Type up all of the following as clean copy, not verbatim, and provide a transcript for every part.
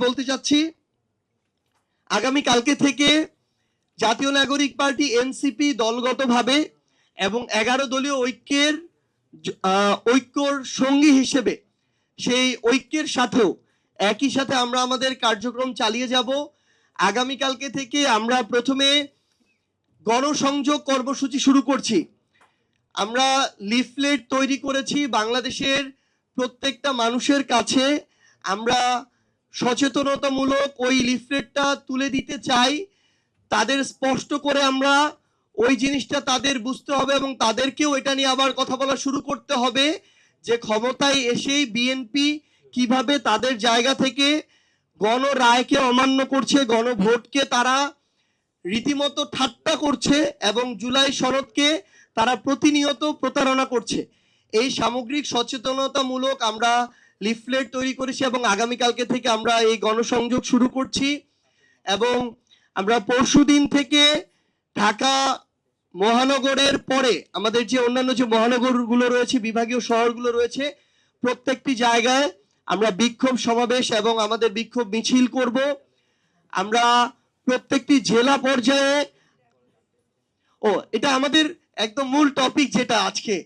বলতে চাচ্ছি, আগামী কালকে থেকে জাতীয় নাগরিক পার্টি এনসিপি দলগতভাবে এবং 11 দলীয় ঐক্যর সঙ্গী হিসেবে সেই ঐক্যের সাথেও একই সাথে আমরা আমাদের কার্যক্রম চালিয়ে যাব। আগামীকালকে থেকে আমরা প্রথমে গণসংযোগ কর্মসূচি শুরু করছি। আমরা লিফলেট তৈরি করেছি বাংলাদেশের প্রত্যেকটা মানুষের কাছে। আমরা সচেতনতামূলক ওই লিফলেটটা তুলে দিতে চাই। তাদের স্পষ্ট করে আমরা ওই জিনিসটা তাদের বুঝতে হবে এবং তাদেরকেও এটা নিয়ে আবার কথা বলা শুরু করতে হবে যে ক্ষমতায় এসেই বিএনপি কিভাবে তাদের জায়গা থেকে গণ রায়কে অমান্য করছে, গণভোটকে তারা রীতিমতো ঠাট্টা করছে এবং জুলাই সনদকে তারা প্রতিনিয়ত প্রতারণা করছে। এই সামগ্রিক সচেতনতামূলক আমরা লিফলেট তৈরি করেছি এবং আগামীকালকে থেকে আমরা এই গণসংযোগ শুরু করছি। এবং আমরা পরশুদিন থেকে ঢাকা মহানগরের পরে আমাদের যে অন্যান্য যে মহানগরগুলো রয়েছে, বিভাগীয় শহরগুলো রয়েছে, প্রত্যেকটি জায়গায় আমরা বিক্ষোভ সমাবেশ এবং আমাদের বিক্ষোভ মিছিল করব। আমরা প্রত্যেকটি জেলা পর্যায়ে এটা আমাদের একদম মূল টপিক, যেটা আজকে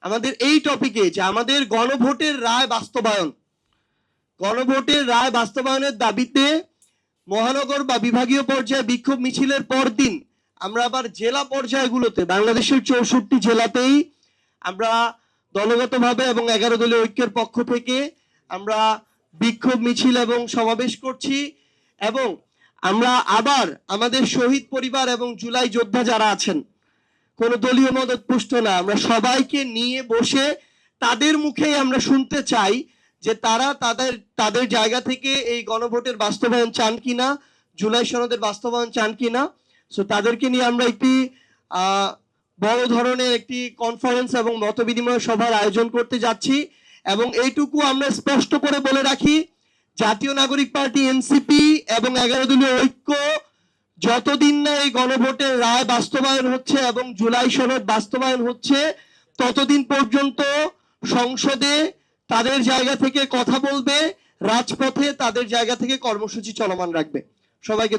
আমাদের এই টপিকে যে আমাদের গণভোটের রায় বাস্তবায়নের দাবিতে মহানগর বা বিভাগীয় পর্যায়ে বিক্ষোভ মিছিলের পর দিন আমরা আবার জেলা পর্যায়গুলোতে বাংলাদেশের 64 জেলাতেই আমরা দলগতভাবে এবং 11 দলীয় ঐক্যের পক্ষ থেকে আমরা বিক্ষোভ মিছিল এবং সমাবেশ করছি। এবং আমরা আবার আমাদের শহীদ পরিবার এবং জুলাই যোদ্ধা যারা আছেন, কোনো দলীয় মদতপুষ্ট না, আমরা সবাইকে নিয়ে বসে তাদের মুখেই আমরা শুনতে চাই যে তারা তাদের জায়গা থেকে এই গণভোটের বাস্তবায়ন চান কিনা, জুলাই সনদের বাস্তবায়ন চান কিনা। সো তাদেরকে নিয়ে আমরা একটি বড় ধরনের একটি কনফারেন্স এবং মতবিনিময় সভার আয়োজন করতে যাচ্ছি। এবং এইটুকু আমরা স্পষ্ট করে বলে রাখি, জাতীয় নাগরিক পার্টি এনসিপি এবং 11 দলীয় ঐক্য যতদিন না এই গণভোটের রায় বাস্তবায়ন হচ্ছে এবং জুলাই সনদ বাস্তবায়ন হচ্ছে, ততদিন পর্যন্ত সংসদে তাদের জায়গা থেকে কথা বলবে, রাজপথে তাদের জায়গা থেকে কর্মসূচি চলমান রাখবে। সবাইকে